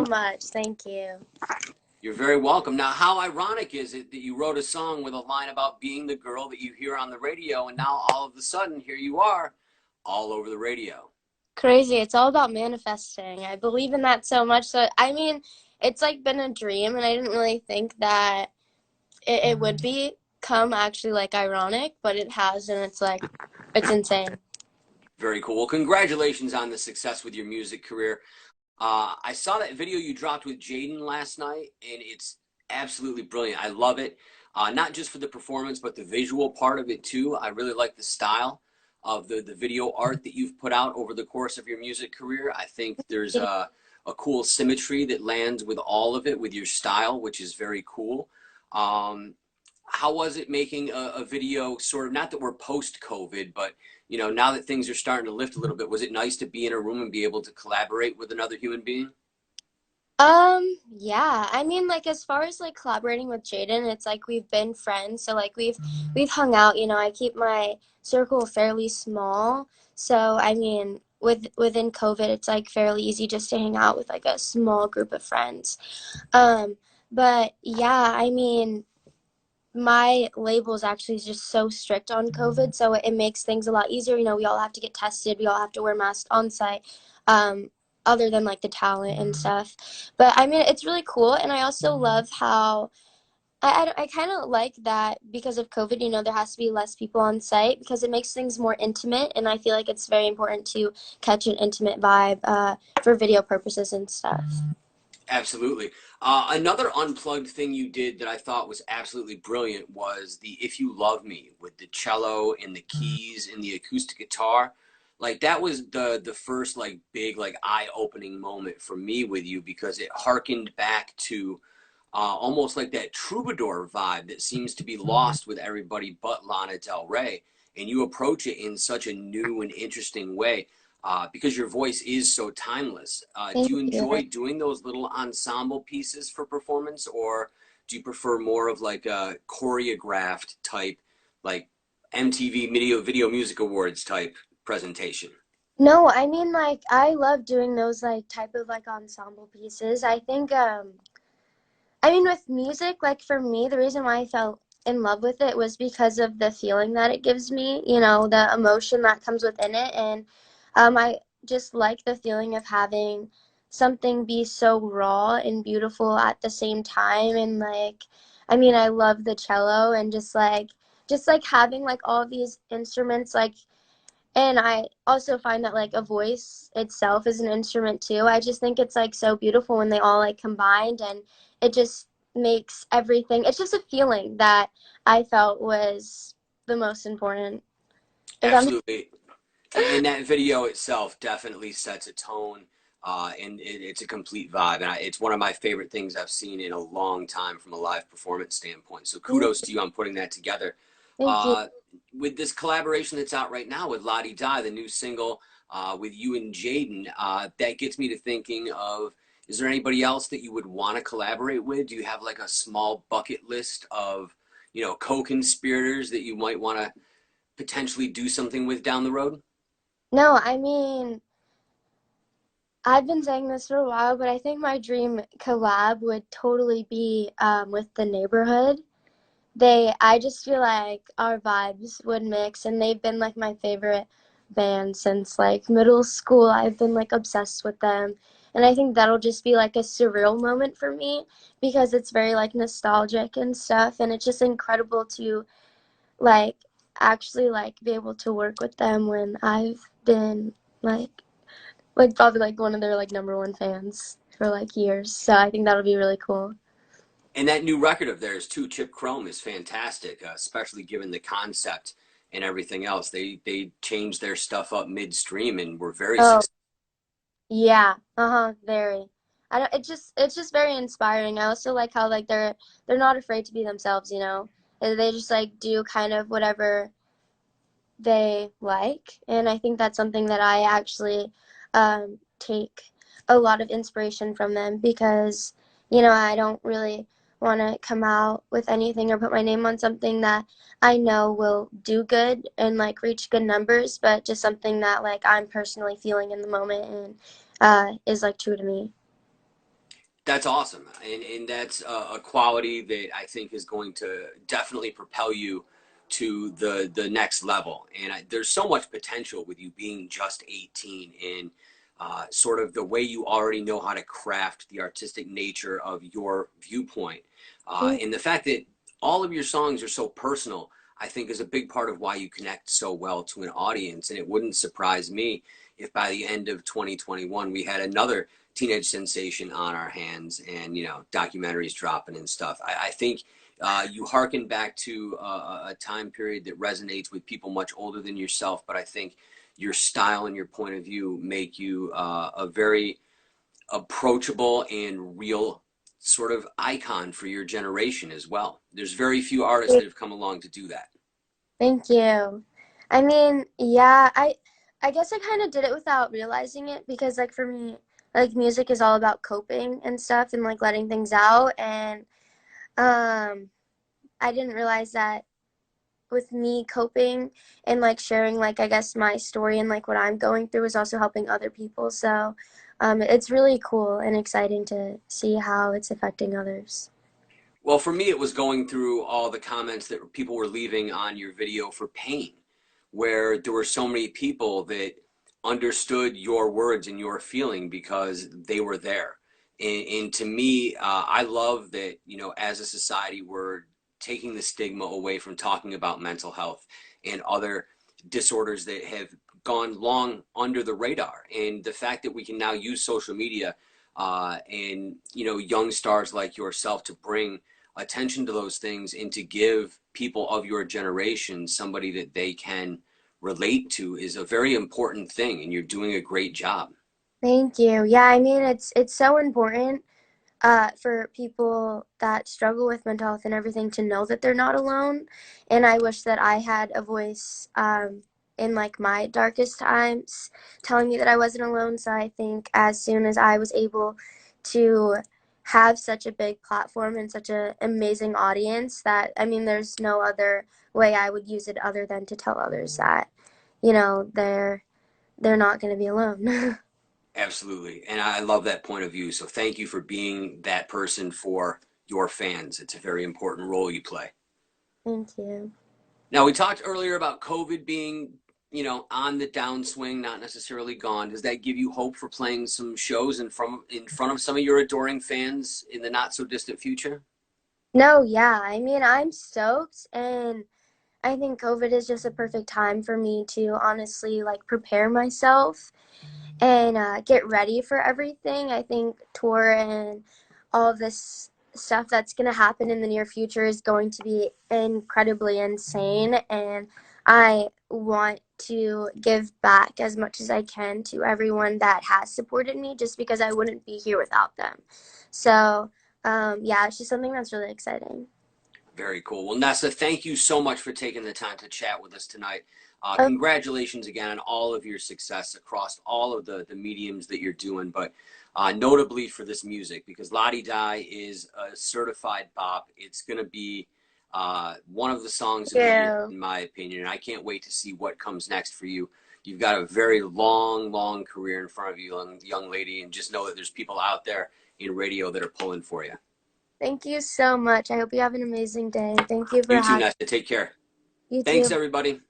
so much. Thank you. You're very welcome. Now, how ironic is it that you wrote a song with a line about being the girl that you hear on the radio, and now all of a sudden, here you are, all over the radio? Crazy. It's all about manifesting. I believe in that so much. So, I mean, it's like been a dream, and I didn't really think that it would become actually like ironic, but it has, and it's like, it's insane. Very cool. Well, congratulations on the success with your music career. I saw that video you dropped with Jaden last night, and it's absolutely brilliant. I love it. Not just for the performance, but the visual part of it too. I really like the style of the video art that you've put out over the course of your music career. I think there's a cool symmetry that lands with all of it, with your style, which is very cool. Um, how was it making a video, sort of, not that we're post-COVID, but now that things are starting to lift a little bit, was it nice to be in a room and be able to collaborate with another human being? Yeah. I mean, like as far as like collaborating with Jaden, it's like we've been friends, so like we've hung out, I keep my circle fairly small. So, I mean, within COVID, it's like fairly easy just to hang out with like a small group of friends. Um, but yeah, I mean, my label is actually just so strict on COVID, so it makes things a lot easier. We all have to get tested. We all have to wear masks on site, um, other than like the talent and stuff. But I mean, it's really cool, and I also love how I kind of like that because of COVID. There has to be less people on site because it makes things more intimate, and I feel like it's very important to catch an intimate vibe for video purposes and stuff. Absolutely. Another unplugged thing you did that I thought was absolutely brilliant was the If You Love Me with the cello and the keys and the acoustic guitar. Like that was the first like big like eye-opening moment for me with you because it harkened back to almost like that troubadour vibe that seems to be lost with everybody but Lana Del Rey. And you approach it in such a new and interesting way because your voice is so timeless. Do Thank you enjoy you. doing those little ensemble pieces for performance, or do you prefer more of like a choreographed type, like MTV Video Music Awards type presentation? No, I mean like I love doing those like type of like ensemble pieces. I think I mean with music, like for me, the reason why I fell in love with it was because of the feeling that it gives me, the emotion that comes within it, and I just like the feeling of having something be so raw and beautiful at the same time. And like I mean, I love the cello, and just like having like all these instruments, like, and I also find that like a voice itself is an instrument too. I just think it's like so beautiful when they all like combined, and it just makes everything. It's just a feeling that I felt was the most important. If that makes Absolutely. And that video itself definitely sets a tone, and it's a complete vibe. And it's one of my favorite things I've seen in a long time from a live performance standpoint. So sense. kudos to you on putting that together. Thank you. Uh, with this collaboration that's out right now with Lottie Die, the new single with you and Jaden, that gets me to thinking of, is there anybody else that you would want to collaborate with? Do you have like a small bucket list of, co-conspirators that you might want to potentially do something with down the road? No, I mean, I've been saying this for a while, but I think my dream collab would totally be with the neighborhood. I just feel like our vibes would mix, and they've been like my favorite band since like middle school. I've been like obsessed with them, and I think that'll just be like a surreal moment for me because it's very like nostalgic and stuff, and it's just incredible to like actually like be able to work with them when I've been like probably like one of their like number one fans for like years. So I think that'll be really cool. And that new record of theirs too, Chip Chrome, is fantastic, especially given the concept and everything else. They changed their stuff up midstream and were very Oh, successful. yeah, very. I don't, it's just very inspiring. I also like how like they're not afraid to be themselves. They just like do kind of whatever they like, and I think that's something that I actually take a lot of inspiration from them because I don't really want to come out with anything or put my name on something that I know will do good and like reach good numbers, but just something that like I'm personally feeling in the moment and is like true to me. That's awesome, and that's a quality that I think is going to definitely propel you to the next level. And there's so much potential with you being just 18 and sort of the way you already know how to craft the artistic nature of your viewpoint, Thank and the fact that all of your songs are so personal. I think is a big part of why you connect so well to an audience. And it wouldn't surprise me if by the end of 2021 we had another teenage sensation on our hands, and documentaries dropping and stuff. I think you harken back to a time period that resonates with people much older than yourself, but I think your style and your point of view make you a very approachable and real sort of icon for your generation as well. There's very few artists you. that have come along to do that. Thank you. I mean, yeah, I guess I kind of did it without realizing it because like for me, like music is all about coping and stuff and like letting things out and um I didn't realize that with me coping and like sharing like I guess my story and like what I'm going through is also helping other people. So it's really cool and exciting to see how it's affecting others. Well, for me, it was going through all the comments that people were leaving on your video for Pain, where there were so many people that understood your words and your feeling because they were there. And to me, I love that, as a society, we're taking the stigma away from talking about mental health and other disorders that have gone long under the radar. And the fact that we can now use social media and, young stars like yourself to bring attention to those things and to give people of your generation somebody that they can relate to is a very important thing, and you're doing a great job. Thank you. Yeah, I mean it's so important for people that struggle with mental health and everything to know that they're not alone. And I wish that I had a voice in like my darkest times telling me that I wasn't alone. So I think as soon as I was able to have such a big platform and such an amazing audience that I mean there's no other way I would use it other than to tell others that, they're not going to be alone. Absolutely. And I love that point of view. So thank you for being that person for your fans. It's a very important role you play. Thank you. Now, we talked earlier about COVID being, on the downswing, not necessarily gone. Does that give you hope for playing some shows in front of some of your adoring fans in the not so distant future? No, yeah. I mean, I'm stoked and I think COVID is just a perfect time for me to honestly like prepare myself and get ready for everything. I think tour and all of this stuff that's going to happen in the near future is going to be incredibly insane. And I want to give back as much as I can to everyone that has supported me just because I wouldn't be here without them. So, yeah, it's just something that's really exciting. Very cool. Well, Nessa, thank you so much for taking the time to chat with us tonight. Of Congratulations again on all of your success across all of the mediums that you're doing, but notably for this music, because Lottie Die is a certified bop. It's going to be one of the songs of the year, you. in my opinion, and I can't wait to see what comes next for you. You've got a very long, long career in front of you, young lady, and just know that there's people out there in radio that are pulling for you. Thank you so much. I hope you have an amazing day. Thank you for You too, having Nessa. Take care. me. You Thanks, too. everybody.